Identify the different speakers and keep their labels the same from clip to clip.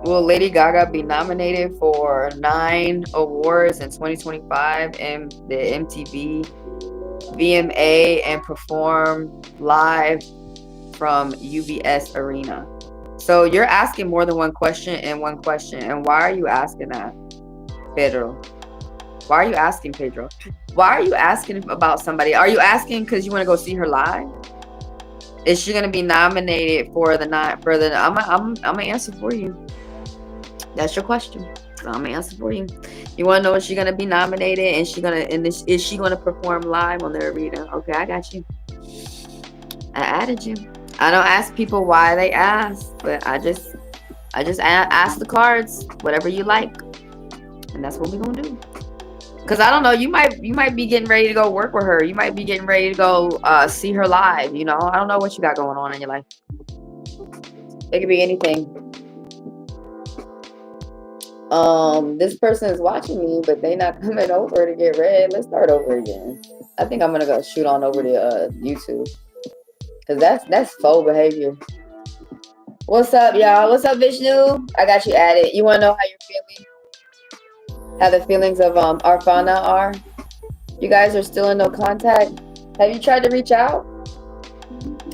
Speaker 1: Will Lady Gaga be nominated for 9 awards in 2025 in the MTV VMA and perform live from UBS Arena? So you're asking more than one question in one question. And why are you asking that, Pedro? Why are you asking, Pedro? Why are you asking about somebody? Are you asking because you want to go see her live? Is she gonna be nominated for the night for the? I'm gonna answer for you. That's your question. So I'm gonna answer for you. You want to know if she's gonna be nominated and is she gonna perform live on the arena? Okay, I got you. I added you. I don't ask people why they ask, but I just ask the cards, whatever you like, and that's what we're gonna do. Cause I don't know, you might be getting ready to go work with her. You might be getting ready to go see her live. You know, I don't know what you got going on in your life. It could be anything. This person is watching me, but they not coming over to get read. Let's start over again. I think I'm gonna go shoot on over to YouTube, cause that's faux behavior. What's up, y'all? What's up, Vishnu? I got you added. You wanna know how you're feeling? How the feelings of Arfana are? You guys are still in no contact. Have you tried to reach out?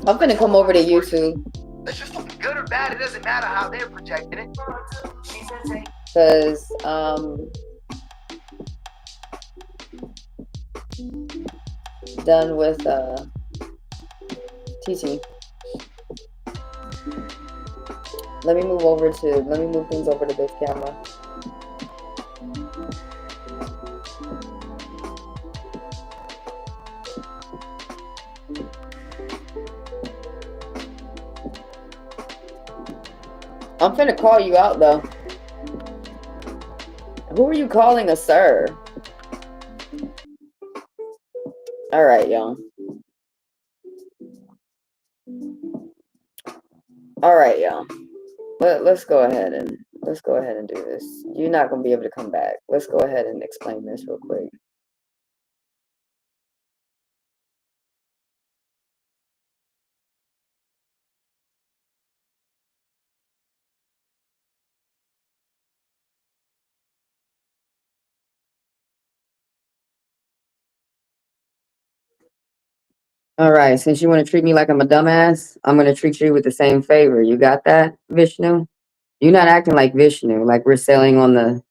Speaker 1: I'm gonna come over to YouTube.
Speaker 2: It's just good or bad. It doesn't matter how they're projecting it.
Speaker 1: Because done with TT. Let me move things over to this camera. I'm finna call you out though. Who are you calling a sir? All right, y'all. All right, y'all. Let's go ahead and do this. You're not gonna be able to come back. Let's go ahead and explain this real quick. All right, since you want to treat me like I'm a dumbass, I'm going to treat you with the same favor. You got that, Vishnu? You're not acting like Vishnu, like we're selling on the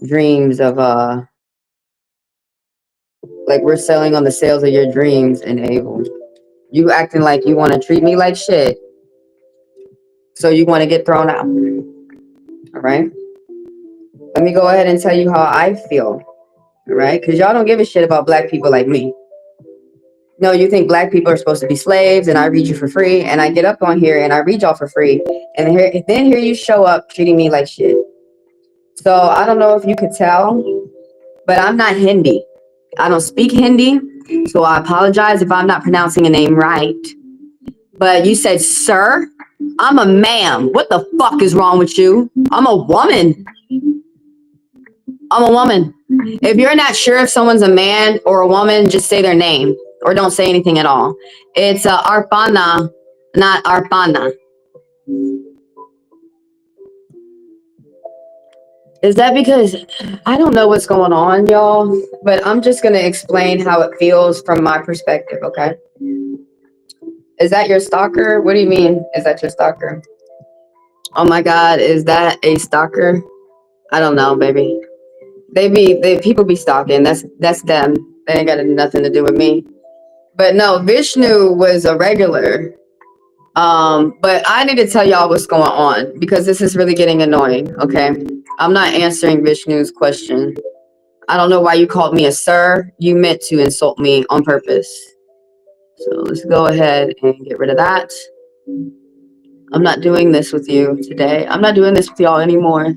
Speaker 1: dreams of, like we're selling on the sales of your dreams and Abel. You acting like you want to treat me like shit, so you want to get thrown out. All right? Let me go ahead and tell you how I feel, all right? Because y'all don't give a shit about black people like me. No, you think black people are supposed to be slaves, and I read you for free, and I get up on here and I read y'all for free, and then here you show up treating me like shit. So I don't know if you could tell, but I'm not Hindi. I don't speak Hindi, so I apologize if I'm not pronouncing a name right. But you said, sir? I'm a ma'am. What the fuck is wrong with you? I'm a woman. I'm a woman. If you're not sure if someone's a man or a woman, just say their name or don't say anything at all. It's Arpana, not Arpana. Is that because I don't know what's going on, y'all, but I'm just going to explain how it feels from my perspective, okay? Is that your stalker? What do you mean? Is that your stalker? Oh my God, is that a stalker? I don't know, baby. People be stalking. That's them. They ain't got nothing to do with me. But no, Vishnu was a regular. But I need to tell y'all what's going on because this is really getting annoying. Okay, I'm not answering Vishnu's question. I don't know why you called me a sir. You meant to insult me on purpose. So let's go ahead and get rid of that. I'm not doing this with you today. I'm not doing this with y'all anymore.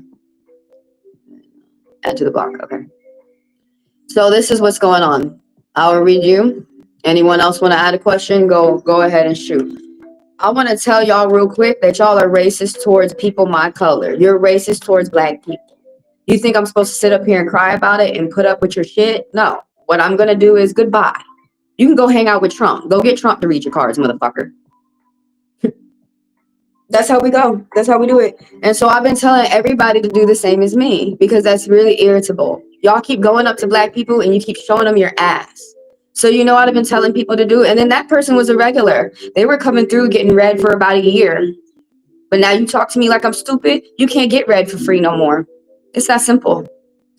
Speaker 1: Add to the block. Okay. So this is what's going on. I'll read you. Anyone else want to add a question? Go ahead and shoot. I want to tell y'all real quick that y'all are racist towards people my color. You're racist towards black people. You think I'm supposed to sit up here and cry about it and put up with your shit? No. What I'm going to do is goodbye. You can go hang out with Trump. Go get Trump to read your cards, motherfucker. That's how we go. That's how we do it. And so I've been telling everybody to do the same as me because that's really irritable. Y'all keep going up to black people and you keep showing them your ass. So you know what I've been telling people to do? And then that person was a regular. They were coming through getting read for about a year. But now you talk to me like I'm stupid. You can't get read for free no more. It's that simple.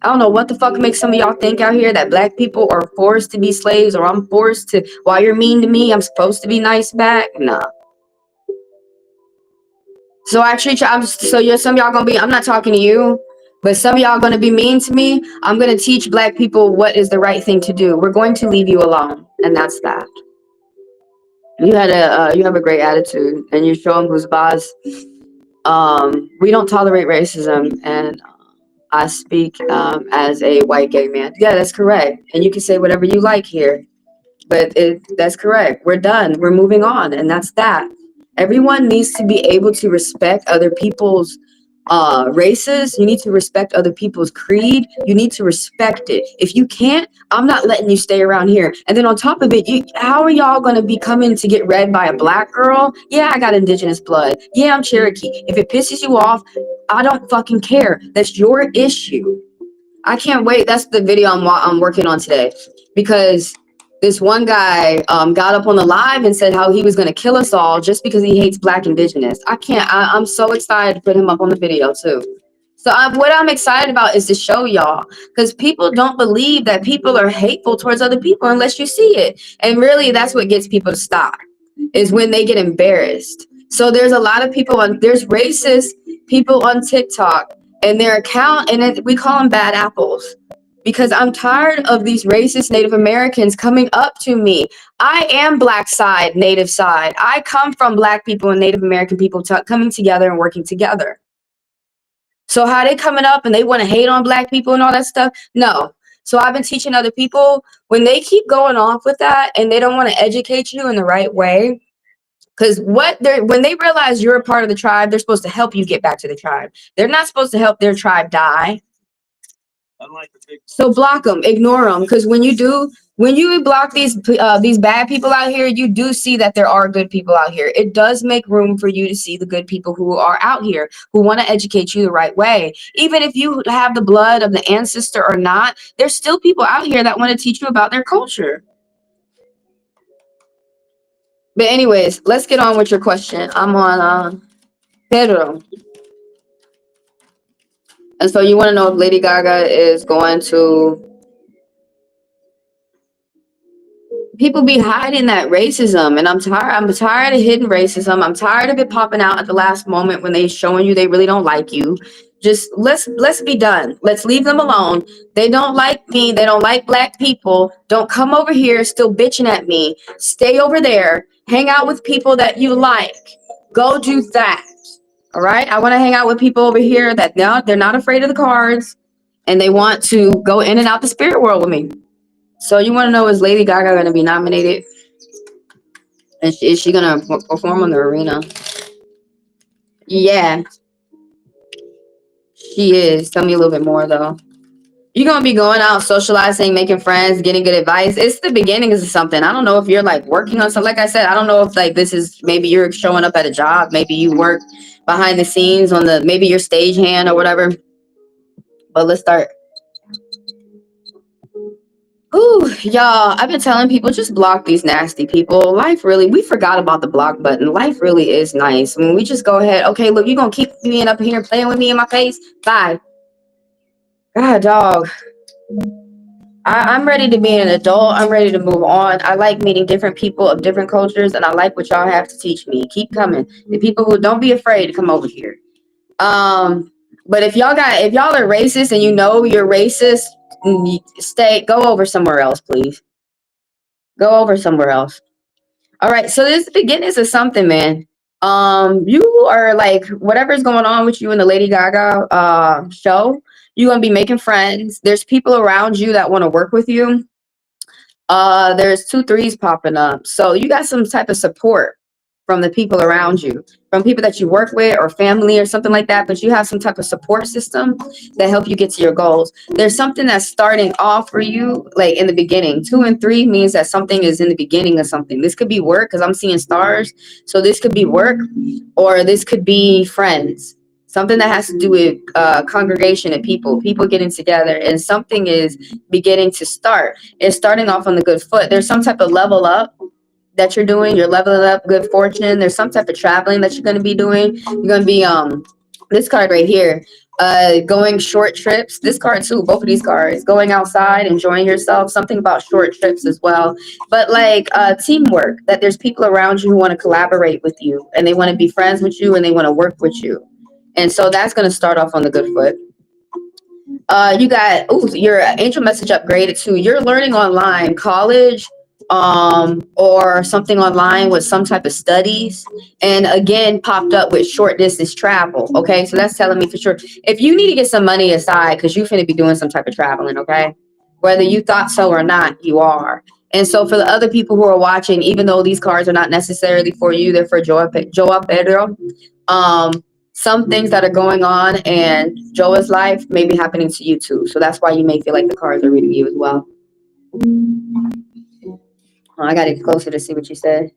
Speaker 1: I don't know what the fuck makes some of y'all think out here that black people are forced to be slaves or I'm forced to, while you're mean to me, I'm supposed to be nice back. Nah. So I treat you, some of y'all gonna be, I'm not talking to you, but some of y'all gonna be mean to me. I'm gonna teach black people what is the right thing to do. We're going to leave you alone. And that's that. You have a great attitude and you show them who's boss. We don't tolerate racism and I speak as a white gay man. Yeah, that's correct. And you can say whatever you like here. But that's correct. We're done. We're moving on. And that's that. Everyone needs to be able to respect other people's races. You need to respect other people's creed. You need to respect it. If you can't, I'm not letting you stay around here. And then on top of it, how are y'all going to be coming to get read by a black girl? Yeah, I got indigenous blood. Yeah, I'm Cherokee. If it pisses you off, I don't fucking care. That's your issue. I can't wait. That's the video I'm working on today because this one guy got up on the live and said how he was going to kill us all just because he hates black indigenous. I'm so excited to put him up on the video too. So what I'm excited about is to show y'all because people don't believe that people are hateful towards other people unless you see it. And really that's what gets people to stop is when they get embarrassed. So there's a lot of people there's racist people on TikTok and their account, and we call them bad apples because I'm tired of these racist Native Americans coming up to me. I am black side, Native side. I come from black people and Native American people coming together and working together. So how they coming up and they want to hate on black people and all that stuff? No. So I've been teaching other people when they keep going off with that and they don't want to educate you in the right way. Because when they realize you're a part of the tribe, they're supposed to help you get back to the tribe. They're not supposed to help their tribe die. So block them, ignore them. Because when you block these bad people out here, you do see that there are good people out here. It does make room for you to see the good people who are out here who want to educate you the right way. Even if you have the blood of the ancestor or not, there's still people out here that want to teach you about their culture. But anyways, let's get on with your question. I'm on Pedro. And so you want to know if Lady Gaga is going to... People be hiding that racism, and I'm tired of hidden racism. I'm tired of it popping out at the last moment when they showing you they really don't like you. Just let's be done. Let's leave them alone. They don't like me. They don't like black people. Don't come over here still bitching at me. Stay over there. Hang out with people that you like. Go do that. All right? I want to hang out with people over here that they're not afraid of the cards and they want to go in and out the spirit world with me. So you want to know, is Lady Gaga going to be nominated? And is she going to perform in the arena? Yeah, she is. Tell me a little bit more, though. You're gonna be going out, socializing, making friends, getting good advice. It's the beginnings of something. I don't know if you're like working on something. Like I said, I don't know if like this is maybe you're showing up at a job, maybe you work behind the scenes on the maybe your stage hand or whatever. But let's start. Ooh, y'all, I've been telling people just block these nasty people. Life really, we forgot about the block button. Life really is nice. When we just go ahead, okay, look, you're gonna keep being up here playing with me in my face. Bye. God, dog. I'm ready to be an adult. I'm ready to move on. I like meeting different people of different cultures, and I like what y'all have to teach me. Keep coming. The people who don't be afraid to come over here. Um, but if y'all are racist and you know you're racist, go over somewhere else, please. Go over somewhere else. All right, so this beginnings of something, man. You are like whatever's going on with you in the Lady Gaga show. You're gonna be making friends. There's people around you that want to work with you. There's 2 3s popping up, so you got some type of support from the people around you, from people that you work with or family or something like that, but you have some type of support system that help you get to your goals. There's something that's starting off for you like in the beginning. 2 and 3 means that something is in the beginning of something. This could be work because I'm seeing stars, so this could be work, or this could be friends, something that has to do with congregation and people getting together, and something is beginning to start. It's starting off on the good foot. There's some type of level up that you're doing. You're leveling up good fortune. There's some type of traveling that you're going to be doing. You're going to be this card right here, going short trips. This card too, both of these cards, going outside, enjoying yourself, something about short trips as well. But like teamwork, that there's people around you who want to collaborate with you and they want to be friends with you and they want to work with you. And so that's going to start off on the good foot. You got your angel message upgraded to you're learning online, college, or something online with some type of studies, and again popped up with short distance travel. Okay, so that's telling me for sure if you need to get some money aside because you finna be doing some type of traveling. Okay, whether you thought so or not, you are. And so for the other people who are watching, even though these cards are not necessarily for you, they're for Joa Pedro. Um, some things that are going on in Joa's life may be happening to you too. So that's why you may feel like the cards are reading you as well. Oh, I got to get closer to see what you said.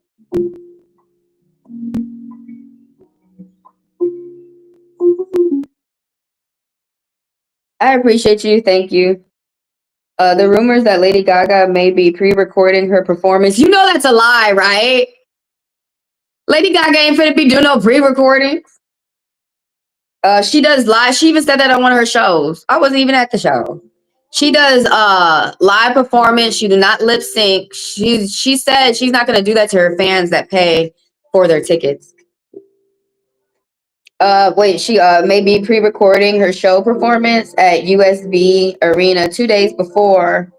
Speaker 1: I appreciate you. Thank you. The rumors that Lady Gaga may be pre-recording her performance. You know that's a lie, right? Lady Gaga ain't finna be doing no pre-recording. She does live. She even said that on one of her shows. I wasn't even at the show. She does live performance. She do not lip sync. She said she's not gonna do that to her fans that pay for their tickets. Wait, she may be pre-recording her show performance at USB Arena 2 days before,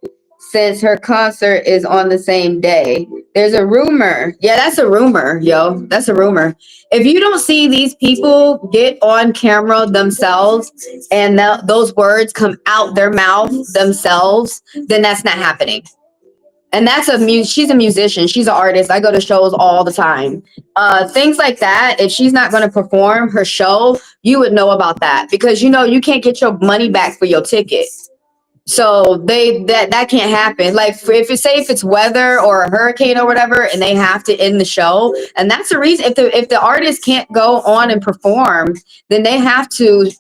Speaker 1: since her concert is on the same day. There's a rumor. Yeah, that's a rumor, yo. That's a rumor. If you don't see these people get on camera themselves and those words come out their mouth themselves, then that's not happening. And that's she's a musician, she's an artist. I go to shows all the time. Things like that, if she's not going to perform her show, you would know about that because you can't get your money back for your ticket. So that can't happen. Like if it's weather or a hurricane or whatever and they have to end the show, and that's the reason, if the artist can't go on and perform, then they have to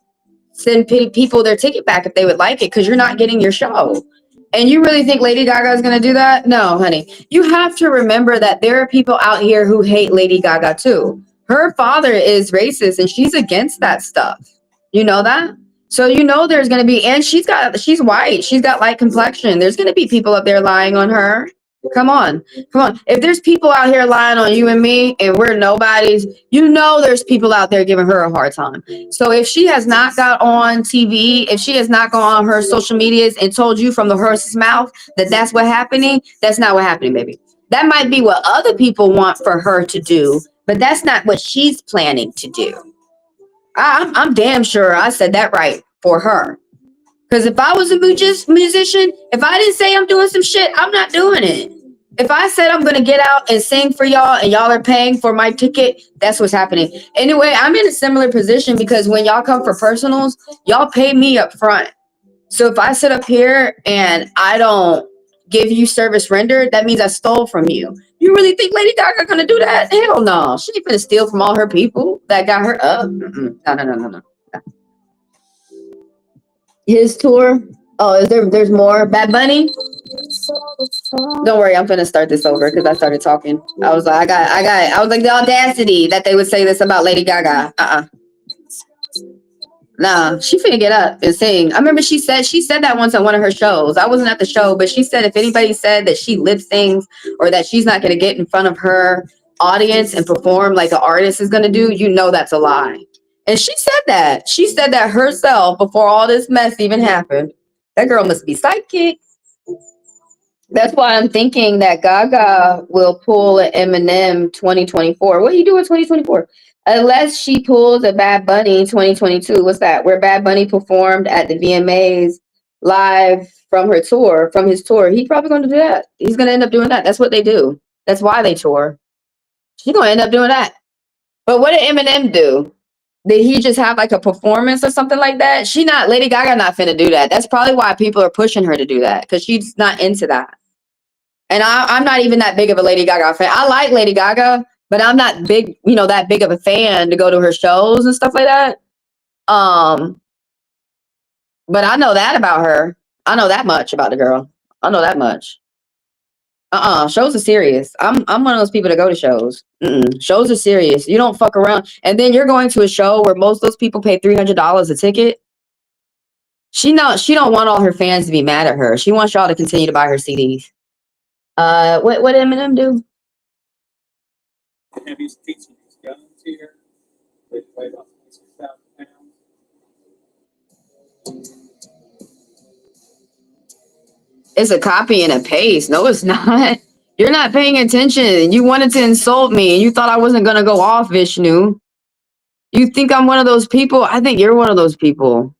Speaker 1: send people their ticket back if they would like it, because you're not getting your show. And you really think Lady Gaga is going to do that? No, honey. You have to remember that there are people out here who hate Lady Gaga too. Her father is racist and she's against that stuff. You know that? So there's going to be, and she's white. She's got light complexion. There's going to be people up there lying on her. Come on. If there's people out here lying on you and me and we're nobodies, there's people out there giving her a hard time. So if she has not got on TV, if she has not gone on her social medias and told you from the horse's mouth that that's what's happening, that's not what's happening, baby. That might be what other people want for her to do, but that's not what she's planning to do. I'm damn sure I said that right for her. Because if I was a musician, if I didn't say I'm doing some shit, I'm not doing it. If I said I'm going to get out and sing for y'all and y'all are paying for my ticket, that's what's happening. Anyway, I'm in a similar position because when y'all come for personals, y'all pay me up front. So if I sit up here and I don't give you service rendered, that means I stole from you. You really think Lady Gaga gonna do that? Hell no. She ain't gonna steal from all her people that got her up. Mm-mm. No. His tour. Oh, there's more? Bad Bunny? Don't worry, I'm gonna start this over because I started talking. I was like, I was like the audacity that they would say this about Lady Gaga. Nah, she finna get up and sing. I remember she said that once on one of her shows. I wasn't at the show, but she said if anybody said that she lip sings or that she's not gonna get in front of her audience and perform like an artist is gonna do, you know that's a lie. And she said that. She said that herself before all this mess even happened. That girl must be psychic. That's why I'm thinking that Gaga will pull an Eminem 2024. What do you do in 2024? Unless she pulls a Bad Bunny 2022. What's that? Where Bad Bunny performed at the VMAs live from his tour. He's probably going to do that. He's going to end up doing that. That's what they do. That's why they tour. She's going to end up doing that. But what did Eminem do? Did he just have like a performance or something like that? Lady Gaga not finna do that. That's probably why people are pushing her to do that, because she's not into that. And I'm not even that big of a Lady Gaga fan. I like Lady Gaga, but I'm not that big of a fan to go to her shows and stuff like that. But I know that about her. I know that much about the girl. I know that much. Shows are serious. I'm one of those people that go to shows. Shows are serious. You don't fuck around. And then you're going to a show where most of those people pay $300 a ticket. She don't want all her fans to be mad at her. She wants y'all to continue to buy her CDs. What did Eminem do?
Speaker 3: And he's teaching these guns here. They weigh about 26,000 pounds.
Speaker 1: It's a copy and a paste. No, it's not. You're not paying attention. You wanted to insult me and you thought I wasn't going to go off, Vishnu. You think I'm one of those people? I think you're one of those people.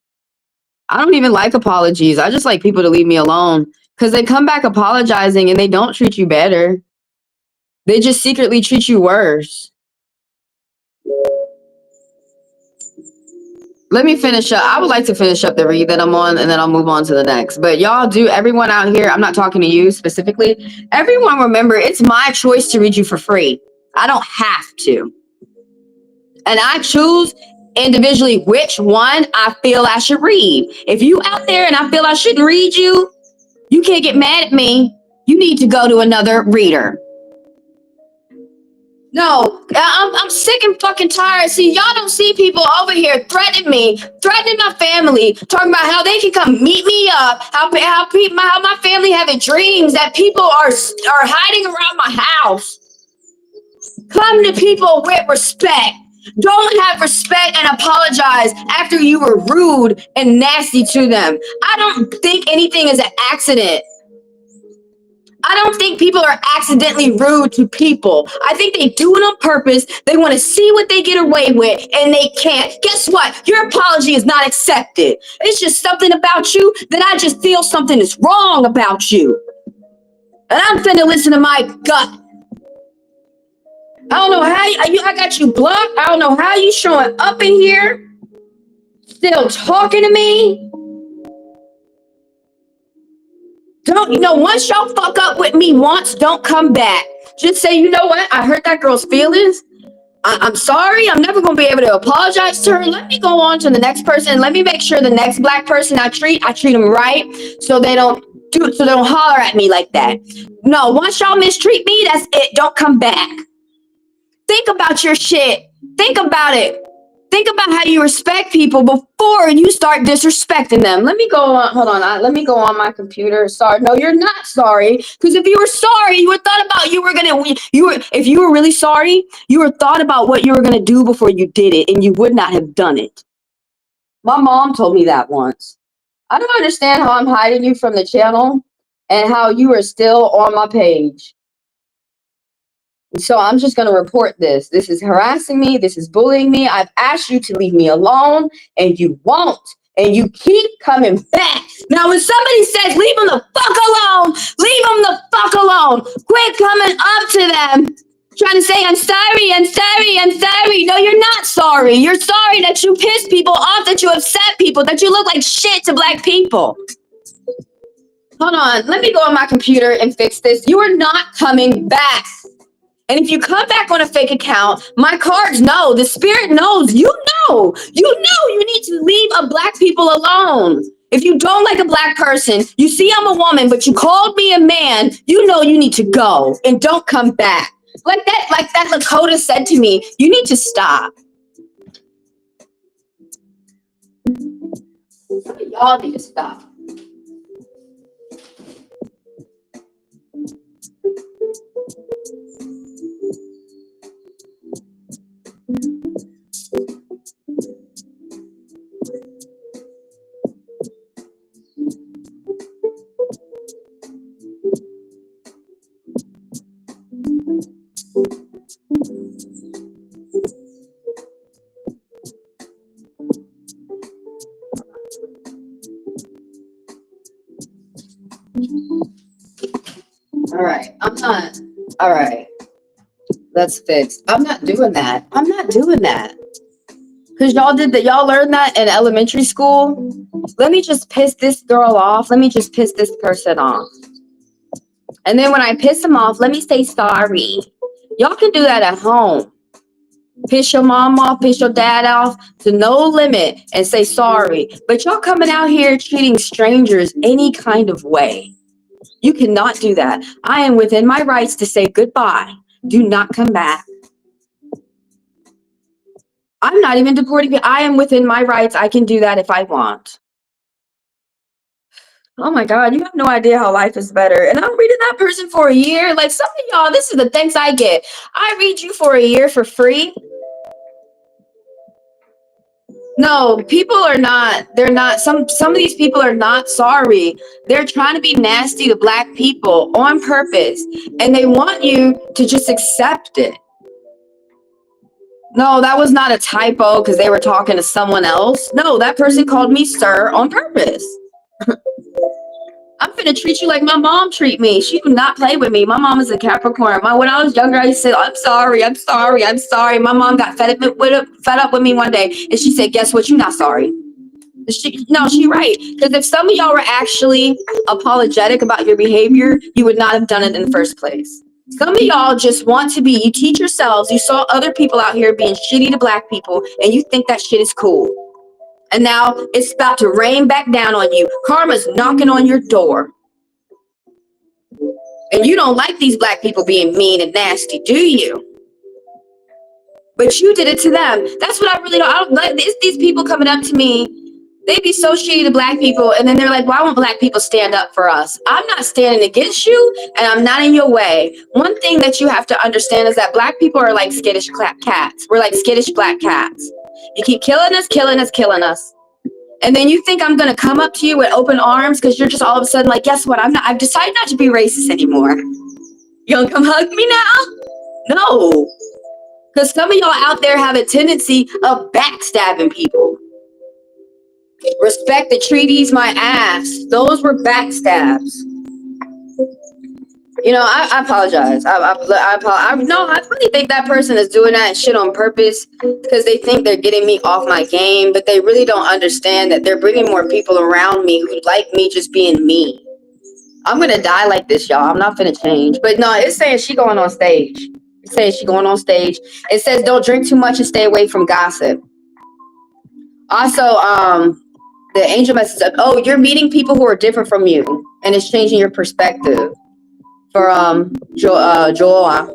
Speaker 1: I don't even like apologies. I just like people to leave me alone because they come back apologizing and they don't treat you better. They just secretly treat you worse. Let me finish up. I would like to finish up the read that I'm on, and then I'll move on to the next. But y'all do, everyone out here, I'm not talking to you specifically. Everyone remember, it's my choice to read you for free. I don't have to. And I choose individually which one I feel I should read. If you out there and I feel I shouldn't read you, you can't get mad at me. You need to go to another reader. No, I'm sick and fucking tired. See, y'all don't see people over here threatening me, threatening my family, talking about how they can come meet me up, how my family having dreams that people are hiding around my house. Come to people with respect. Don't have respect and apologize after you were rude and nasty to them. I don't think anything is an accident. I don't think people are accidentally rude to people. I think they do it on purpose. They want to see what they get away with, and they can't. Guess what? Your apology is not accepted. It's just something about you that I just feel something is wrong about you. And I'm finna listen to my gut. I don't know how I got you blocked. I don't know how you showing up in here, still talking to me. Once y'all fuck up with me once, don't come back. Just say, you know what? I hurt that girl's feelings. I'm sorry. I'm never going to be able to apologize to her. Let me go on to the next person. Let me make sure the next black person I treat them right, so they don't holler at me like that. No, once y'all mistreat me, that's it. Don't come back. Think about your shit. Think about it. Think about how you respect people before you start disrespecting them. Let me go on. Hold on. Let me go on my computer. Sorry. No, you're not sorry. Because if you were sorry, you would thought about if you were really sorry, you would thought about what you were going to do before you did it, and you would not have done it. My mom told me that once. I don't understand how I'm hiding you from the channel and how you are still on my page. So I'm just going to report this. This is harassing me. This is bullying me. I've asked you to leave me alone, and you won't. And you keep coming back. Now, when somebody says, leave them the fuck alone, leave them the fuck alone. Quit coming up to them, trying to say, I'm sorry, I'm sorry, I'm sorry. No, you're not sorry. You're sorry that you piss people off, that you upset people, that you look like shit to black people. Hold on, let me go on my computer and fix this. You are not coming back. And if you come back on a fake account, my cards know, the spirit knows, you know you need to leave a black people alone. If you don't like a black person, you see I'm a woman, but you called me a man, you know you need to go and don't come back. Like that Lakota said to me, you need to stop. Y'all need to stop. All right, I'm not. All right, that's fixed. I'm not doing that. I'm not doing that. Because y'all did that. Y'all learned that in elementary school. Let me just piss this girl off. Let me just piss this person off. And then when I piss them off, let me say sorry. Y'all can do that at home. Piss your mom off, piss your dad off to no limit and say sorry. But y'all coming out here treating strangers any kind of way. You cannot do that. I am within my rights to say goodbye. Do not come back. I'm not even deporting you. I am within my rights. I can do that if I want. Oh my God, you have no idea how life is better. And I'm reading that person for a year. Like some of y'all, this is the thanks I get. I read you for a year for free. No, people are not. They're not. Some of these people are not sorry. They're trying to be nasty to black people on purpose. And they want you to just accept it. No, that was not a typo because they were talking to someone else. No, that person called me sir on purpose. I'm finna treat you like my mom treat me. She do not play with me. My mom is a Capricorn. When I was younger, I used to say, I'm sorry, I'm sorry, I'm sorry. My mom got fed up with me one day, and she said, guess what? You're not sorry. She right. Because if some of y'all were actually apologetic about your behavior, you would not have done it in the first place. Some of y'all just want to be, you teach yourselves, you saw other people out here being shitty to black people, and you think that shit is cool. And now it's about to rain back down on you. Karma's knocking on your door. And you don't like these black people being mean and nasty, do you? But you did it to them. That's what I really don't. I don't like these people coming up to me. They be so shitty to black people, and then they're like, why won't black people stand up for us? I'm not standing against you, and I'm not in your way. One thing that you have to understand is that black people are like skittish cats. We're like skittish black cats. You keep killing us, killing us, killing us. And then you think I'm going to come up to you with open arms because you're just all of a sudden like, guess what? I've decided not to be racist anymore. You going to come hug me now? No. Because some of y'all out there have a tendency of backstabbing people. Respect the treaties, my ass. Those were backstabs. You know, I apologize. I really think that person is doing that shit on purpose because they think they're getting me off my game, but they really don't understand that they're bringing more people around me who like me just being me. I'm gonna die like this, y'all. I'm not gonna change. But no, it's saying she going on stage. It's saying she going on stage. It says don't drink too much and stay away from gossip. Also, the angel message said, oh, you're meeting people who are different from you, and it's changing your perspective. For Joao.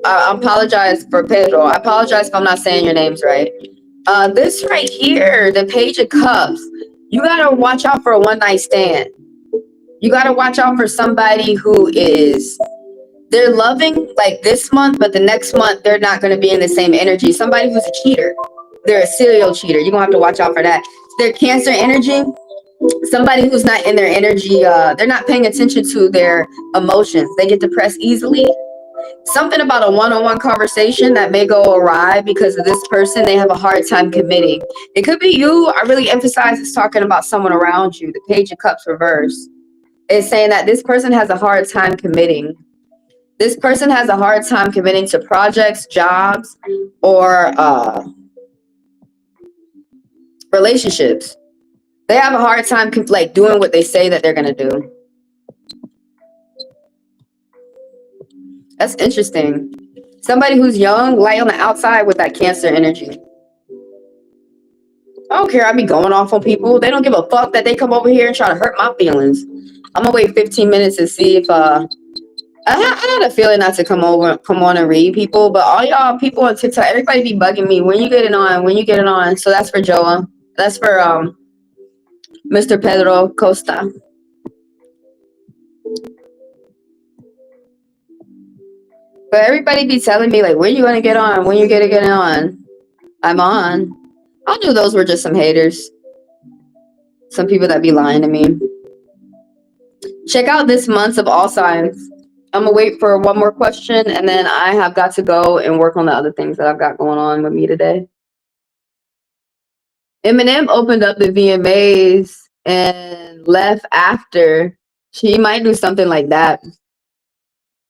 Speaker 1: I apologize for Pedro. I apologize if I'm not saying your names right. This right here, the Page of Cups, you gotta watch out for a one-night stand. You gotta watch out for somebody who they're loving like this month, but the next month they're not gonna be in the same energy. Somebody who's a cheater. They're a serial cheater. You're gonna have to watch out for that. They're Cancer energy. Somebody who's not in their energy, they're not paying attention to their emotions. They get depressed easily. Something about a one-on-one conversation that may go awry because of this person, they have a hard time committing. It could be you. I really emphasize it's talking about someone around you. The Page of Cups reverse is saying that this person has a hard time committing. This person has a hard time committing to projects, jobs, or relationships. They have a hard time like doing what they say that they're gonna do. That's interesting. Somebody who's young, light on the outside with that Cancer energy. I don't care. I be going off on people. They don't give a fuck that they come over here and try to hurt my feelings. I'm gonna wait 15 minutes and see if I had a feeling not to come on and read people, but all y'all people on TikTok, everybody be bugging me. When you get it on? When you get it on? So that's for Joa. That's for Mr. Pedro Costa. But everybody be telling me like, when you gonna get on? When you gonna get on? I'm on. I knew those were just some haters. Some people that be lying to me. Check out this month's of all signs. I'm gonna wait for one more question, and then I have got to go and work on the other things that I've got going on with me today. Eminem opened up the VMAs and left after. She might do something like that.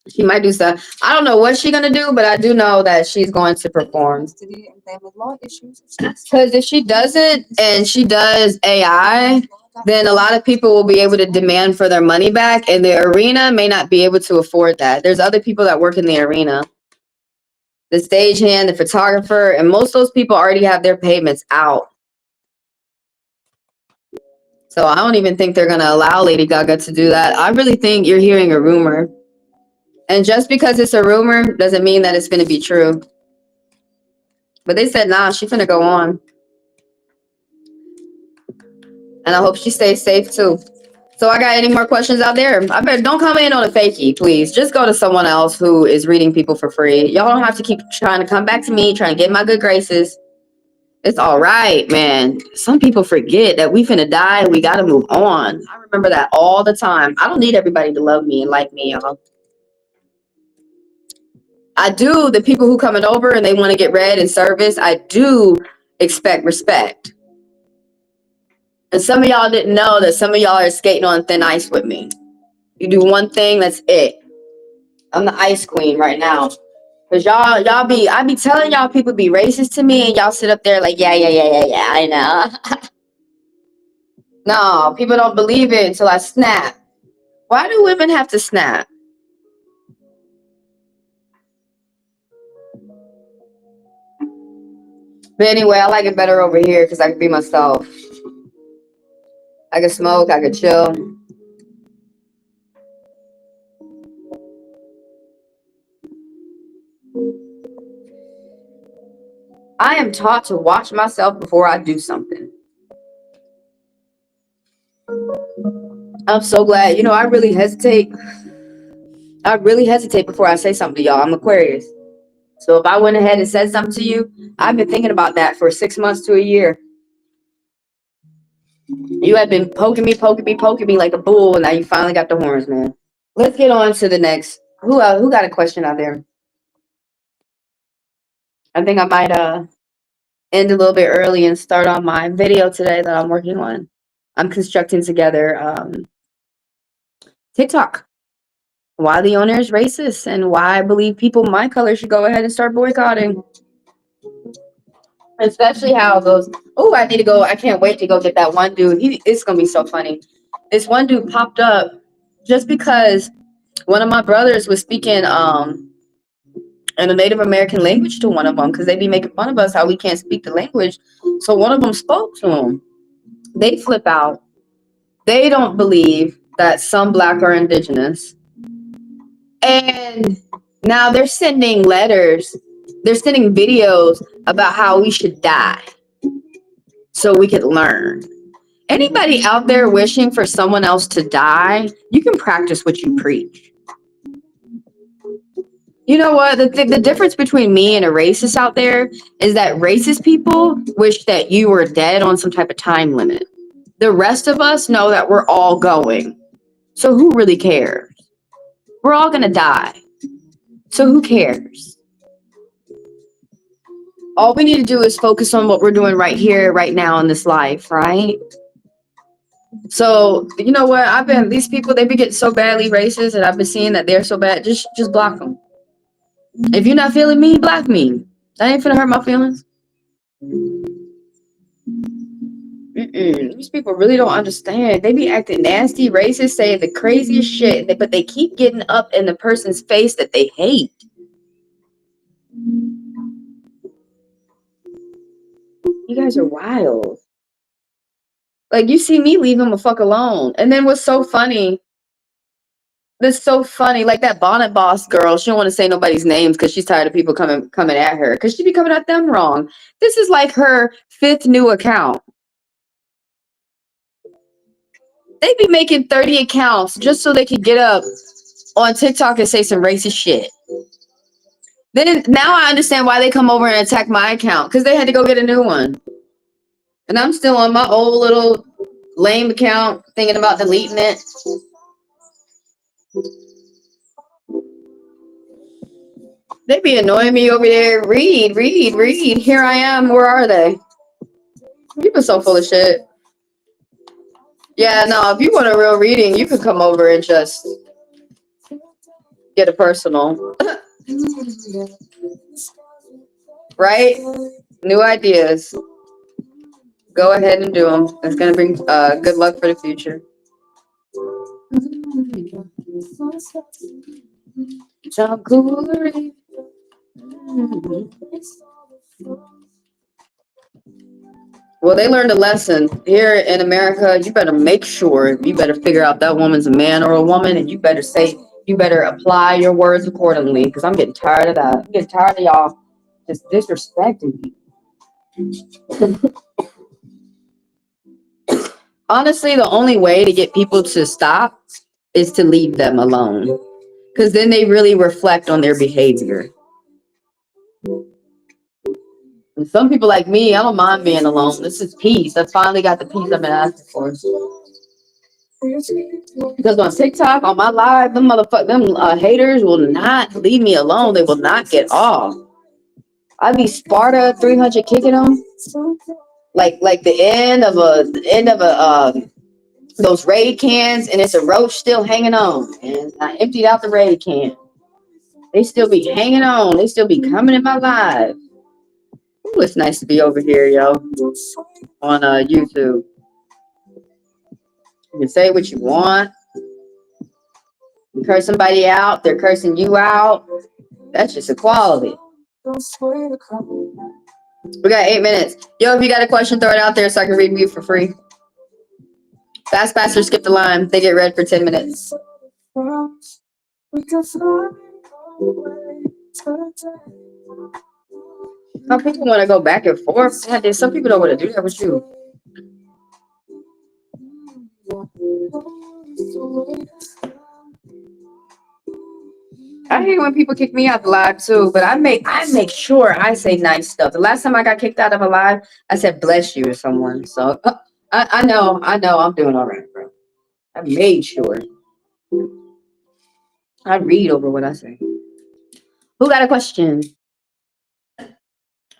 Speaker 1: She might do stuff. I don't know what she's gonna do, but I do know that she's going to perform. Because if she doesn't and she does AI, then a lot of people will be able to demand for their money back, and the arena may not be able to afford that. There's other people that work in the arena, the stagehand, the photographer, and most of those people already have their payments out. So I don't even think they're going to allow Lady Gaga to do that. I really think you're hearing a rumor. And just because it's a rumor doesn't mean that it's going to be true. But they said, nah, she's going to go on. And I hope she stays safe too. So I got any more questions out there? I bet don't come in on a fakie, please. Just go to someone else who is reading people for free. Y'all don't have to keep trying to come back to me, trying to get my good graces. It's all right, man. Some people forget that we finna die and we gotta move on. I remember that all the time. I don't need everybody to love me and like me, y'all. I do, the people who coming over and they want to get read in service, I do expect respect. And some of y'all didn't know that some of y'all are skating on thin ice with me. You do one thing, that's it. I'm the ice queen right now. Cause I be telling y'all people be racist to me, and y'all sit up there like, yeah, I know. No, people don't believe it until I snap. Why do women have to snap? But anyway, I like it better over here because I can be myself. I can smoke, I can chill. I am taught to watch myself before I do something. I'm so glad. You know, I really hesitate. I really hesitate before I say something to y'all. I'm Aquarius. So if I went ahead and said something to you, I've been thinking about that for 6 months to a year. You have been poking me like a bull, and now you finally got the horns, man. Let's get on to the next. Who got a question out there? I think I might end a little bit early and start on my video today that I'm working on. I'm constructing together TikTok. Why the owner is racist and why I believe people my color should go ahead and start boycotting. Especially how those, oh, I need to go. I can't wait to go get that one dude. It's going to be so funny. This one dude popped up just because one of my brothers was speaking in a Native American language to one of them because they be making fun of us how we can't speak the language. So one of them spoke to him. They flip out. They don't believe that some Black are indigenous. And now they're sending letters. They're sending videos about how we should die so we could learn. Anybody out there wishing for someone else to die, you can practice what you preach. You know what? The difference between me and a racist out there is that racist people wish that you were dead on some type of time limit. The rest of us know that we're all going. So who really cares? We're all going to die. So who cares? All we need to do is focus on what we're doing right here, right now in this life, right? So you know what? These people, they be getting so badly racist, and I've been seeing that they're so bad. Just block them. If you're not feeling me, block me. That ain't finna hurt my feelings. These people really don't understand. They be acting nasty, racist, saying the craziest shit, but they keep getting up in the person's face that they hate. You guys are wild. Like, you see me leave him a fuck alone. And then what's so funny, like that bonnet boss girl, she don't want to say nobody's names because she's tired of people coming at her because she be coming at them wrong. This is like her 5th new account. They be making 30 accounts just so they could get up on TikTok and say some racist shit. Then now I understand why they come over and attack my account, because they had to go get a new one. And I'm still on my old little lame account thinking about deleting it. They be annoying me over there. Read. Here I am. Where are they? People so full of shit. Yeah, no, if you want a real reading, you could come over and just get a personal. Right? New ideas. Go ahead and do them. It's going to bring good luck for the future. Well, they learned a lesson. Here in America, you better make sure, you better figure out that woman's a man or a woman, and you better apply your words accordingly, because I'm getting tired of that. I'm getting tired of y'all just disrespecting me. Honestly, the only way to get people to stop is to leave them alone, because then they really reflect on their behavior. And some people like me, I don't mind being alone. This is peace. I finally got the peace I've been asking for. Because on TikTok, on my live, them haters will not leave me alone. They will not get off. I be Sparta 300 kicking them, like the end of those raid cans, and it's a roach still hanging on. And I emptied out the raid can. They still be hanging on. They still be coming in my live. Ooh, it's nice to be over here, yo, on YouTube. You can say what you want. You curse somebody out, they're cursing you out. That's just equality. We got 8 minutes. Yo, if you got a question, throw it out there so I can read you for free. Fast, faster, skip the line. They get read for 10 minutes. Some people want to go back and forth. God, some people don't want to do that with you. I hate when people kick me out the live too, but I make sure I say nice stuff. The last time I got kicked out of a live, I said bless you to someone. So I know I'm doing all right, bro. I made sure. I read over what I say. Who got a question?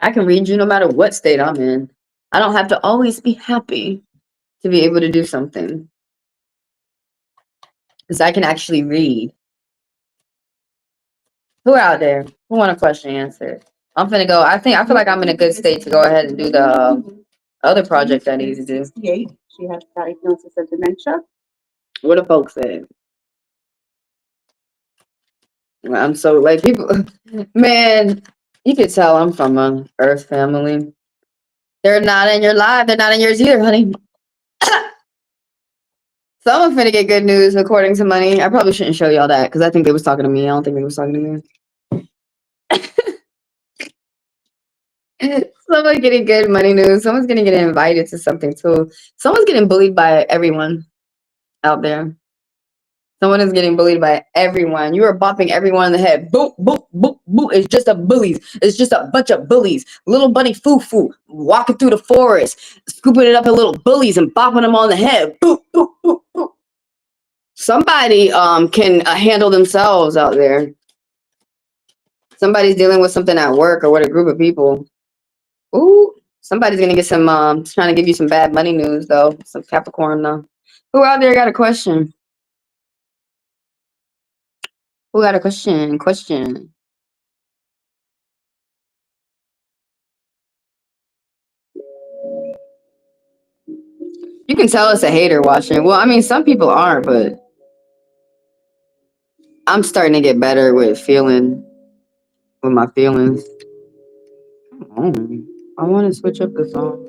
Speaker 1: I can read you no matter what state I'm in. I don't have to always be happy to be able to do something, because I can actually read. Who out there? Who want a question answered? I'm finna go. I feel like I'm in a good state to go ahead and do the other project I need to do.
Speaker 4: She has diagnosis of dementia.
Speaker 1: What do folks say? I'm so like people, man. You could tell I'm from a Earth family. They're not in your life. They're not in yours either, honey. Someone's finna get good news according to money. I probably shouldn't show y'all that because I think they was talking to me. I don't think they was talking to me. Someone's getting good money news. Someone's gonna get invited to something too. Someone's getting bullied by everyone out there. Someone is getting bullied by everyone. You are bopping everyone in the head. Boop, boop, boop, boop. It's just a bullies. It's just a bunch of bullies. Little bunny foo-foo walking through the forest, scooping it up in little bullies and bopping them on the head. Boop, boop, boop, boop. Somebody can handle themselves out there. Somebody's dealing with something at work or with a group of people. Ooh, somebody's gonna get some trying to give you some bad money news though. Some Capricorn though. Who out there got a question? Who got a question? Question. You can tell it's a hater watching. Well, I mean, some people aren't, but I'm starting to get better with my feelings. Come on. I want to switch up the song.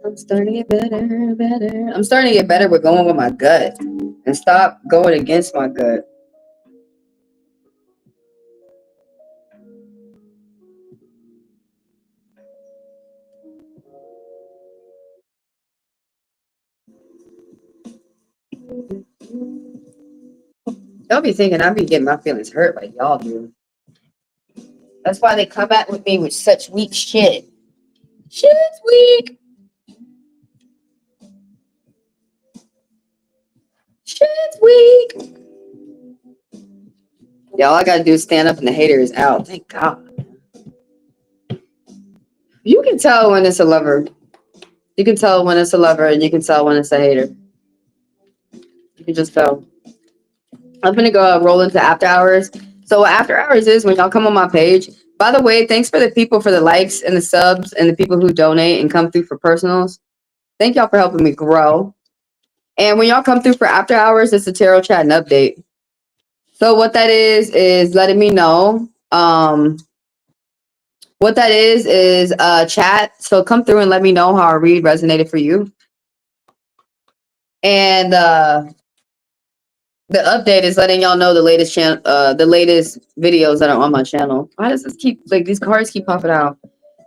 Speaker 1: I'm starting to get better. I'm starting to get better with going with my gut and stop going against my gut. Y'all be thinking I be getting my feelings hurt like y'all do. That's why they come back with me with such weak shit. Shit's weak. Shit's weak. Yeah, all I gotta do is stand up and the hater is out. Thank God. You can tell when it's a lover. You can tell when it's a lover and you can tell when it's a hater. You can just tell. I'm gonna go roll into after hours. So what after hours is when y'all come on my page. By the way, thanks for the people for the likes and the subs and the people who donate and come through for personals. Thank y'all for helping me grow. And when y'all come through for after hours, it's a tarot chat and update. So what that is letting me know. What that is chat. So come through and let me know how a read resonated for you. And the update is letting y'all know the latest the latest videos that are on my channel. Why does this keep like these cards keep popping out?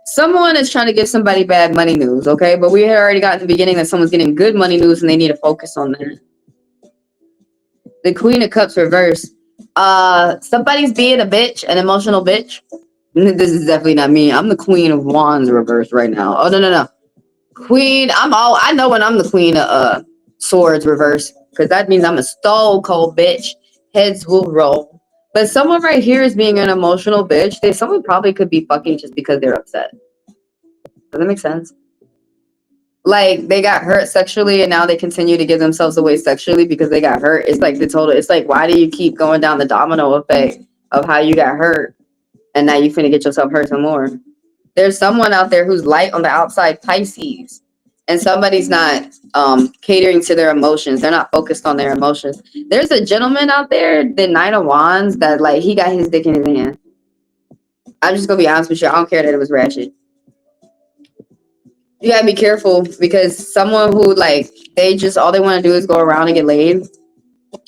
Speaker 1: Someone is trying to give somebody bad money news, okay? But we had already got at the beginning that someone's getting good money news and they need to focus on that. The Queen of Cups reverse. Somebody's being a bitch, an emotional bitch. This is definitely not me. I'm the Queen of Wands reverse right now. Oh no. Queen, I know when I'm the Queen of Swords reverse. Because that means I'm a stone cold bitch. Heads will roll. But someone right here is being an emotional bitch. Someone probably could be fucking just because they're upset. Does that make sense? Like they got hurt sexually and now they continue to give themselves away sexually because they got hurt. It's like it's like, why do you keep going down the domino effect of how you got hurt and now you finna get yourself hurt some more? There's someone out there who's light on the outside, Pisces, and somebody's not catering to their emotions. They're not focused on their emotions. There's a gentleman out there, the Nine of Wands, that like he got his dick in his hand. I'm just gonna be honest with you. I don't care that it was ratchet. You gotta be careful because someone who like they just all they want to do is go around and get laid.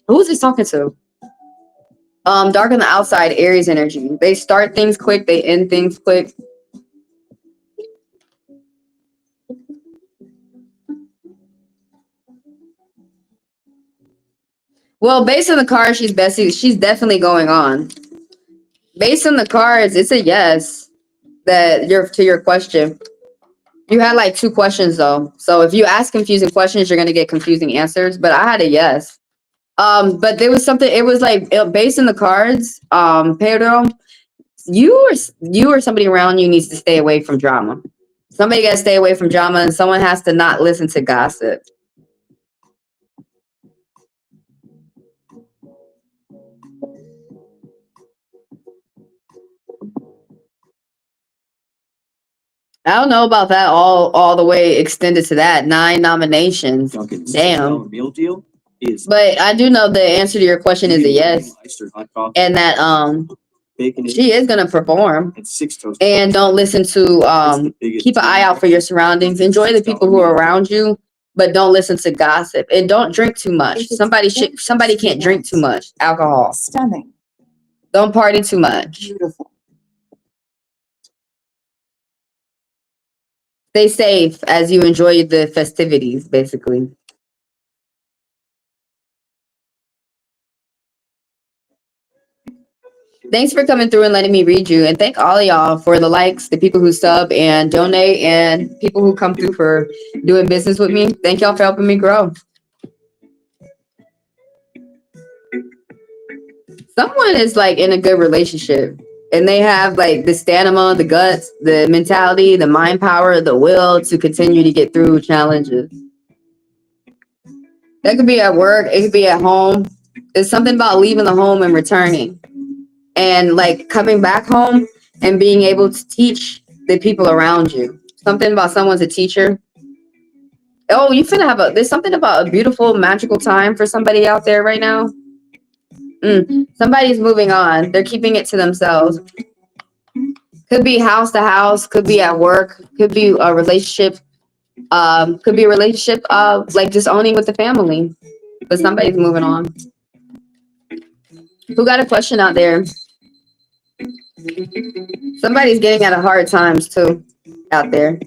Speaker 1: Who is he talking to? Dark on the outside, Aries energy. They start things quick, they end things quick. Well, based on the cards, she's definitely going on. Based on the cards, it's a yes that to your question. You had like 2 questions though. So if you ask confusing questions, you're gonna get confusing answers. But I had a yes. But there was something, it was like based on the cards, Pedro, you or somebody around you needs to stay away from drama. Somebody gotta stay away from drama and someone has to not listen to gossip. I don't know about that all the way extended to that. 9 nominations. Damn. Meal deal is, but I do know the answer to your question is a yes. And that she is gonna perform. And don't listen to keep an eye out for your surroundings. Enjoy the people who are around you, but don't listen to gossip. And don't drink too much. Somebody can't drink too much alcohol.
Speaker 5: Stunning.
Speaker 1: Don't party too much.
Speaker 5: Beautiful.
Speaker 1: Stay safe as you enjoy the festivities, basically. Thanks for coming through and letting me read you. And thank all of y'all for the likes, the people who sub and donate, and people who come through for doing business with me. Thank y'all for helping me grow. Someone is like in a good relationship. And they have like the stamina, the guts, the mentality, the mind power, the will to continue to get through challenges. That could be at work, it could be at home. It's something about leaving the home and returning. And like coming back home and being able to teach the people around you. Something about someone's a teacher. Oh, you finna have there's something about a beautiful, magical time for somebody out there right now. Somebody's moving on. They're keeping it to themselves. Could be house to house, could be at work, could be a relationship, like just owning with the family. But somebody's moving on. Who got a question out there? Somebody's getting out of hard times too out there.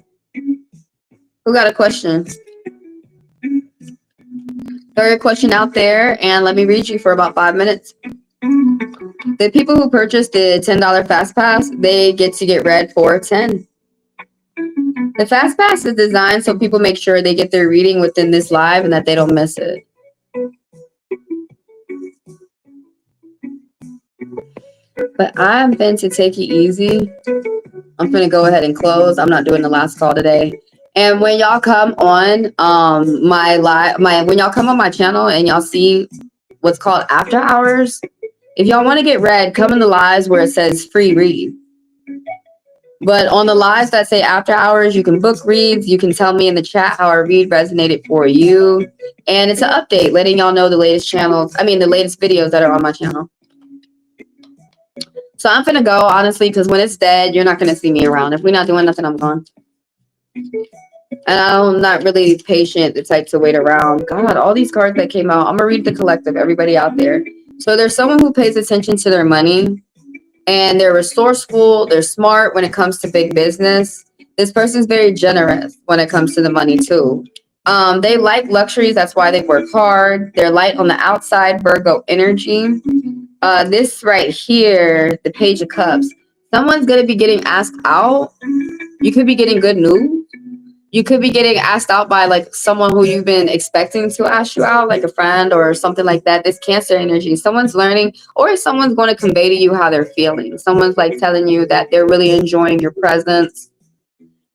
Speaker 1: Who got a question? Throw your question out there and let me read you for about 5 minutes. The people who purchased the $10 Fast Pass, they get to get read for 10. The Fast Pass is designed so people make sure they get their reading within this live and that they don't miss it. But I'm going to take it easy. I'm going to go ahead and close. I'm not doing the last call today. And when y'all come on when y'all come on my channel and y'all see what's called after hours, if y'all want to get read, come in the lives where it says free read. But on the lives that say after hours, you can book reads. You can tell me in the chat how a read resonated for you. And it's an update letting y'all know the latest the latest videos that are on my channel. So I'm finna go, honestly, because when it's dead, you're not going to see me around. If we're not doing nothing, I'm gone. And I'm not really patient, the type to wait around. God, all these cards that came out. I'm going to read the collective, everybody out there. So there's someone who pays attention to their money. And they're resourceful. They're smart when it comes to big business. This person's very generous when it comes to the money, too. They like luxuries. That's why they work hard. They're light on the outside, Virgo energy. This right here, the Page of Cups, someone's going to be getting asked out. You could be getting good news. You could be getting asked out by like someone who you've been expecting to ask you out, like a friend or something like that. This Cancer energy, someone's learning, or someone's going to convey to you how they're feeling. Someone's like telling you that they're really enjoying your presence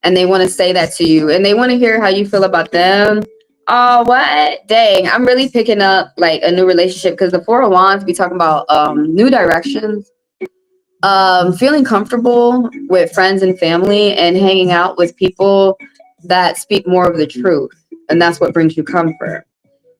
Speaker 1: and they want to say that to you and they want to hear how you feel about them. Oh, what? Dang, I'm really picking up like a new relationship because the Four of Wands be talking about new directions, feeling comfortable with friends and family and hanging out with people that speak more of the truth. And that's what brings you comfort.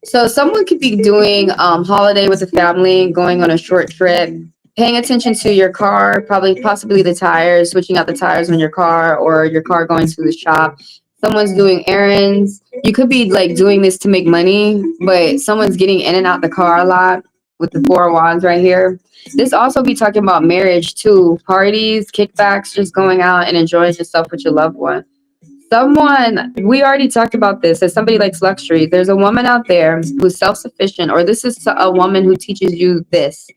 Speaker 1: So someone could be doing holiday with the family, going on a short trip, paying attention to your car, possibly the tires, switching out the tires on your car or your car going to the shop. Someone's doing errands. You could be like doing this to make money, but someone's getting in and out the car a lot with the Four of Wands right here. This also be talking about marriage too, parties, kickbacks, just going out and enjoying yourself with your loved one. Someone, we already talked about this, as somebody likes luxury. There's a woman out there who's self-sufficient, or this is a woman who teaches you this.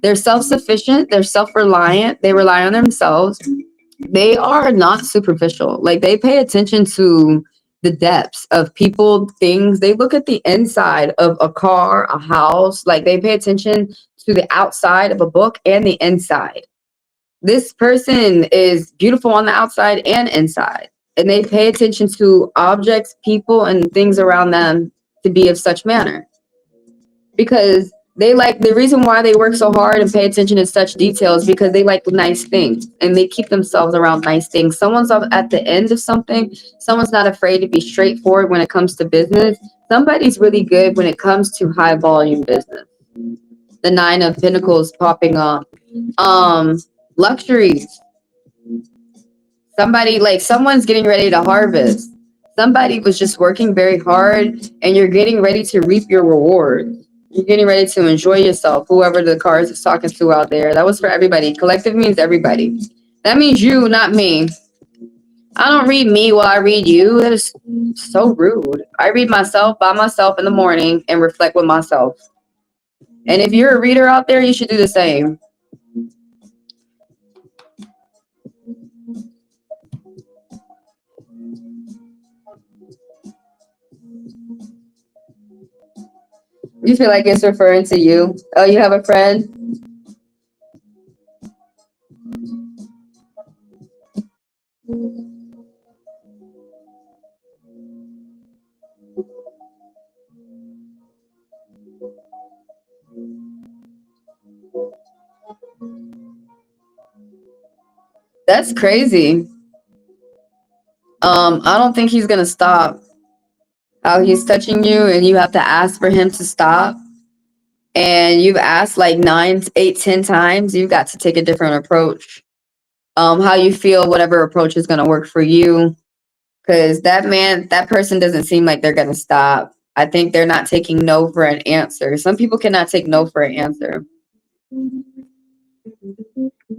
Speaker 1: They're self-sufficient, they're self-reliant, they rely on themselves. They are not superficial. Like they pay attention to the depths of people, things. They look at the inside of a car, a house. Like they pay attention to the outside of a book and the inside. This person is beautiful on the outside and inside. And they pay attention to objects, people, and things around them to be of such manner. Because they like the reason why they work so hard and pay attention to such details because they like nice things and they keep themselves around nice things. Someone's at the end of something. Someone's not afraid to be straightforward when it comes to business. Somebody's really good when it comes to high volume business. The Nine of Pentacles popping up. Luxuries. Someone's getting ready to harvest. Somebody was just working very hard and you're getting ready to reap your reward. You're getting ready to enjoy yourself, whoever the cards is talking to out there. That was for everybody. Collective means everybody. That means you, not me. I don't read me while I read you. That is so rude. I read myself by myself in the morning and reflect with myself. And if you're a reader out there, you should do the same. You feel like it's referring to you? Oh, you have a friend? That's crazy. I don't think he's gonna stop. How he's touching you, and you have to ask for him to stop. And you've asked like 9, 8, 10 times. You've got to take a different approach. How you feel, whatever approach is gonna work for you. Because that person doesn't seem like they're gonna stop. I think they're not taking no for an answer. Some people cannot take no for an answer.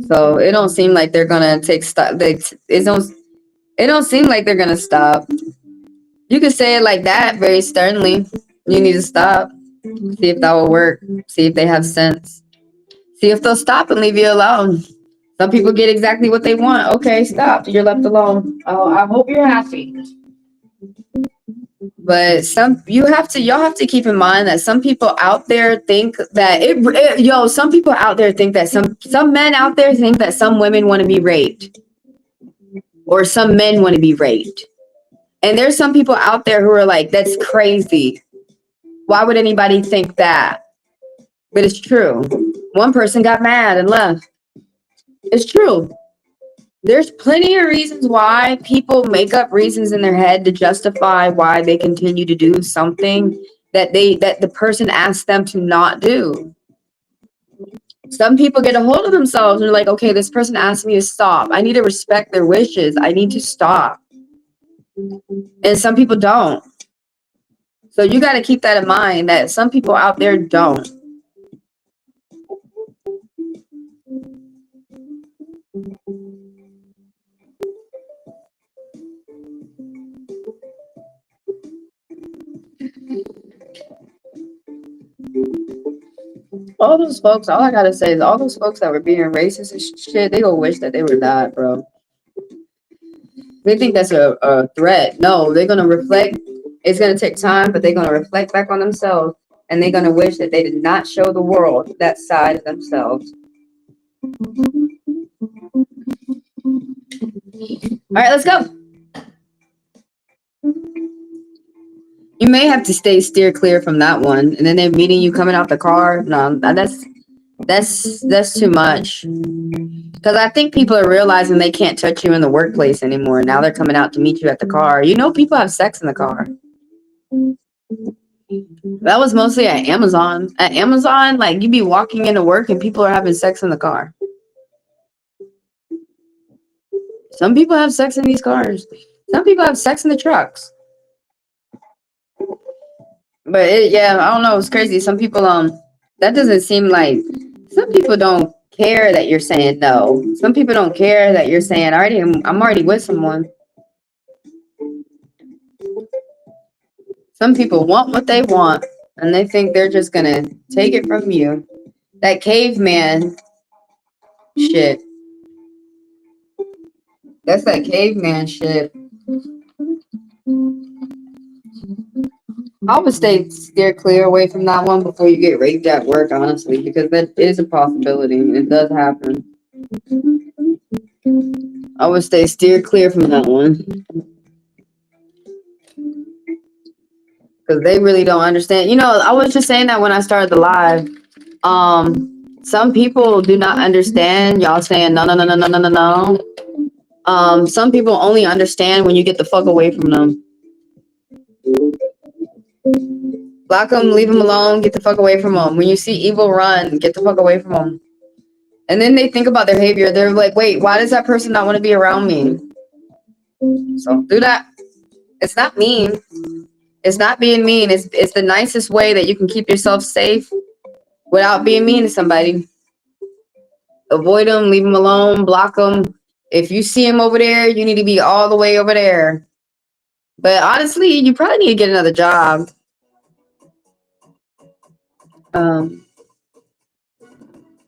Speaker 1: So it don't seem like they're gonna take stop. It don't seem like they're gonna stop. You could say it like that, very sternly. You need to stop. See if that will work. See if they have sense. See if they'll stop and leave you alone. Some people get exactly what they want. Okay, stop. You're left alone. Oh, I hope you're happy. But y'all have to keep in mind that some people out there think that some people out there think that some men out there think that some women want to be raped, or some men want to be raped. And there's some people out there who are like, that's crazy. Why would anybody think that? But it's true. One person got mad and left. It's true. There's plenty of reasons why people make up reasons in their head to justify why they continue to do something that the person asked them to not do. Some people get a hold of themselves and they're like, okay, this person asked me to stop. I need to respect their wishes. I need to stop. And some people don't. So you got to keep that in mind, that some people out there don't. All those folks, all I gotta say is all those folks that were being racist and shit, they gonna wish that they were that, bro. They think that's a threat. No, they're gonna reflect. It's gonna take time, but they're gonna reflect back on themselves, and they're gonna wish that they did not show the world that side of themselves. All right, let's go. You may have to steer clear from that one, and then they're meeting you coming out the car. No, that's too much. Because I think people are realizing they can't touch you in the workplace anymore. Now they're coming out to meet you at the car. You know, people have sex in the car. That was mostly at Amazon. At Amazon, like, you be walking into work and people are having sex in the car. Some people have sex in these cars. Some people have sex in the trucks. But yeah, I don't know. It's crazy. Some people, that doesn't seem like, some people don't care that you're saying no. Some people don't care that you're saying, I'm already with someone. Some people want what they want, and they think they're just gonna take it from you. That caveman shit. That's that caveman shit. I would steer clear away from that one before you get raped at work, honestly, because that is a possibility. It does happen. I would steer clear from that one. Because they really don't understand. You know, I was just saying that when I started the live. Some people do not understand y'all saying no, no, no, no, no, no, no, no. Some people only understand when you get the fuck away from them. Block them, leave them alone, get the fuck away from them. When you see evil, run, get the fuck away from them. And then they think about their behavior. They're like, wait, why does that person not want to be around me? So do that. It's not mean. It's not being mean. It's the nicest way that you can keep yourself safe without being mean to somebody. Avoid them, leave them alone, block them. If you see them over there, you need to be all the way over there. But honestly, you probably need to get another job.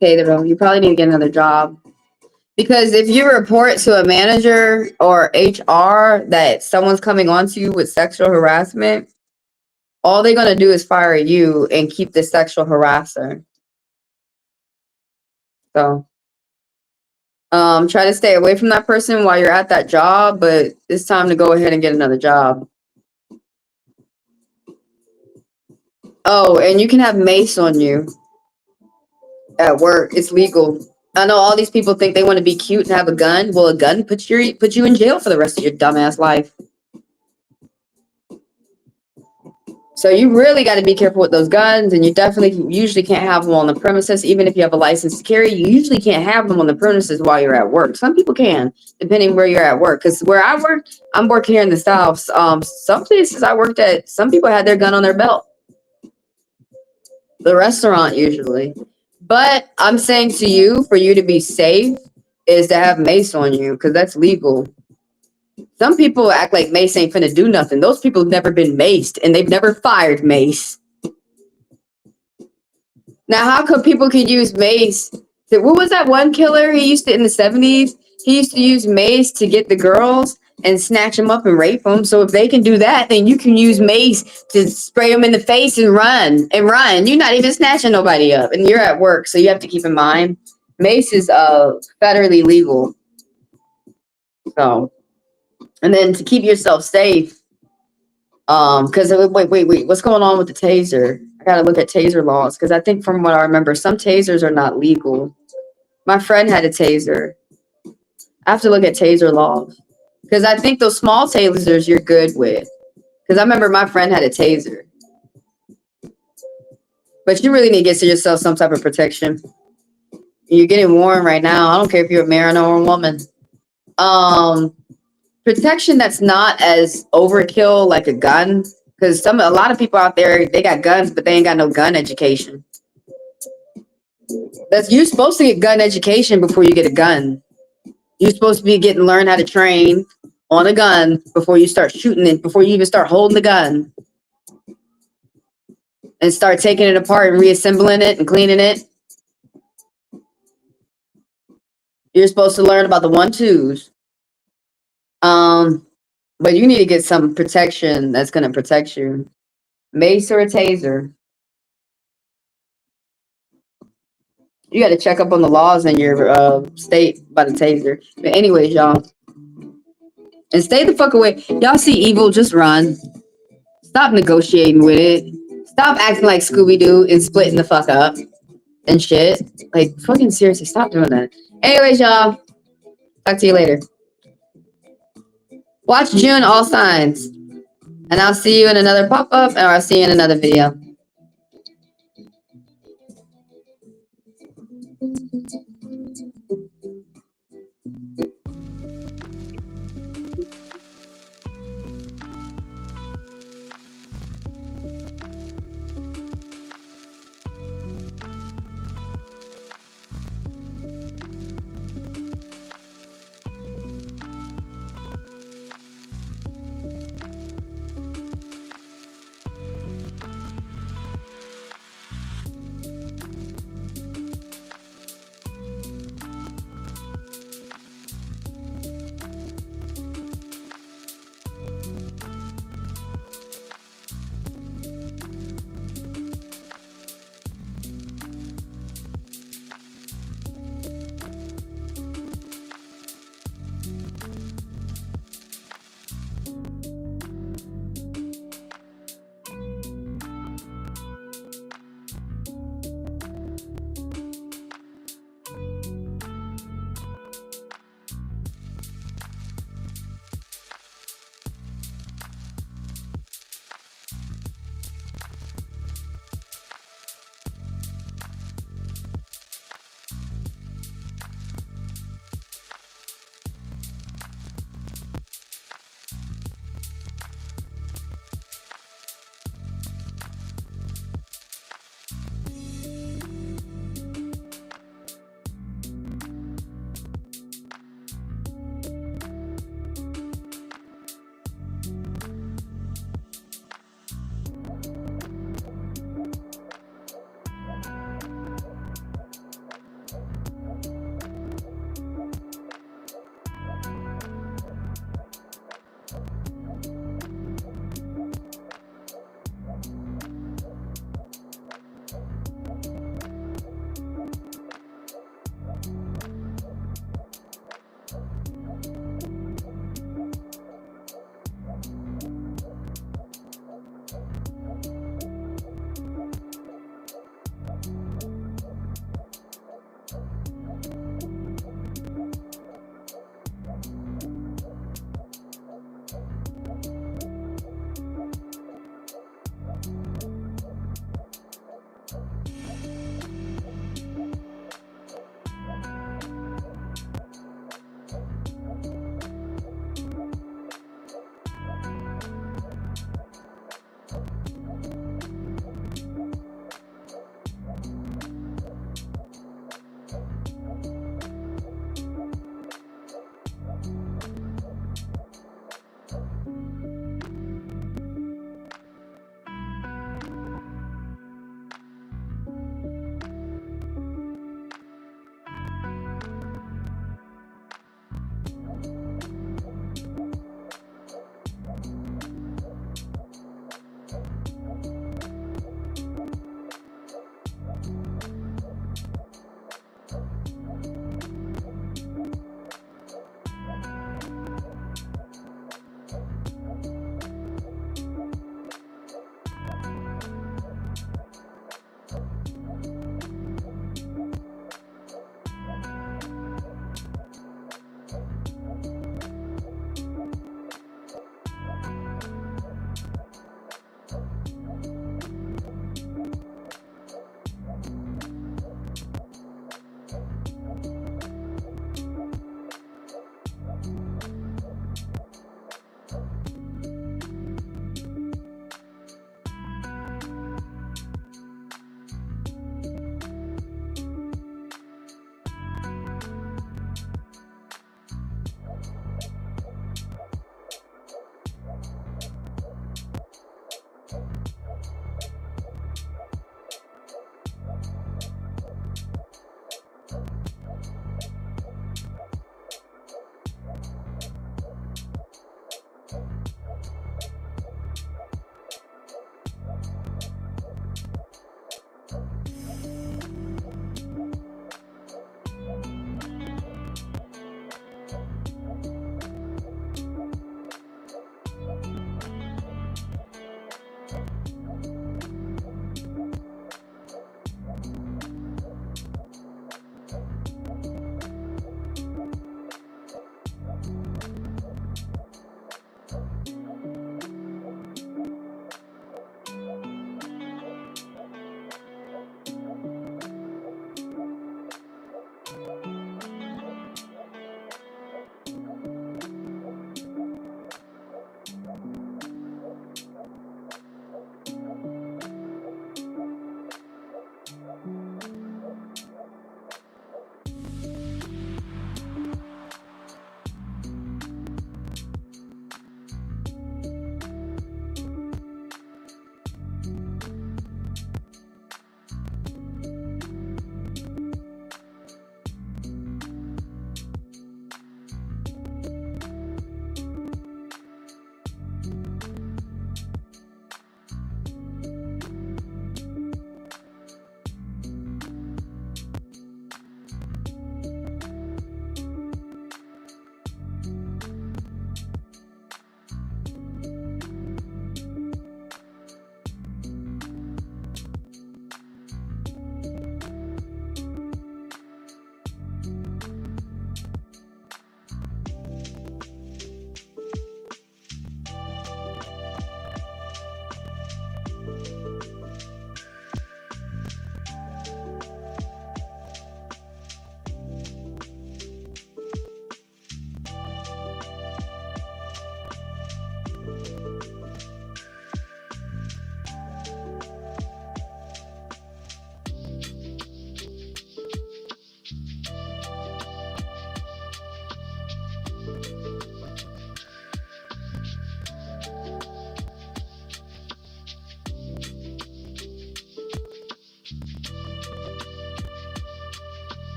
Speaker 1: Pedro, you probably need to get another job. Because if you report to a manager or HR that someone's coming on to you with sexual harassment, all they're going to do is fire you and keep the sexual harasser. So Try to stay away from that person while you're at that job, but it's time to go ahead and get another job. Oh, and you can have mace on you at work. It's legal. I know all these people think they want to be cute and have a gun. Well, a gun puts you in jail for the rest of your dumbass life. So you really got to be careful with those guns, and you usually can't have them on the premises. Even if you have a license to carry, you usually can't have them on the premises while you're at work. Some people can, depending where you're at work. Because where I work, I'm working here in the South. Some places I worked at, some people had their gun on their belt. The restaurant usually. But I'm saying to you, for you to be safe, is to have mace on you, because that's legal. Some people act like mace ain't finna do nothing. Those people have never been maced, and they've never fired mace. Now, how come people can use mace? What was that one killer he used to, in the 70s? He used to use mace to get the girls and snatch them up and rape them. So if they can do that, then you can use mace to spray them in the face and run. You're not even snatching nobody up, and you're at work, so you have to keep in mind mace is federally legal. So, and then to keep yourself safe, because wait, what's going on with the taser? I gotta look at taser laws, because I think from what I remember, some tasers are not legal. My friend had a taser. I have to look at taser laws, because I think those small tasers you're good with. Because I remember my friend had a taser. But you really need to get to yourself some type of protection. You're getting warm right now. I don't care if you're a man or a woman. Protection that's not as overkill like a gun. Because a lot of people out there, they got guns, but they ain't got no gun education. You're supposed to get gun education before you get a gun. You're supposed to be learn how to train on a gun before you start shooting it, before you even start holding the gun. And start taking it apart and reassembling it and cleaning it. You're supposed to learn about the 1-2s. But you need to get some protection that's going to protect you. Mace or a taser. You got to check up on the laws in your state about a taser. But anyways, y'all. And stay the fuck away. Y'all see evil, just run. Stop negotiating with it. Stop acting like Scooby-Doo and splitting the fuck up and shit. Like, fucking seriously, stop doing that. Anyways, y'all. Talk to you later. Watch June All Signs. And I'll see you in another pop-up, or I'll see you in another video.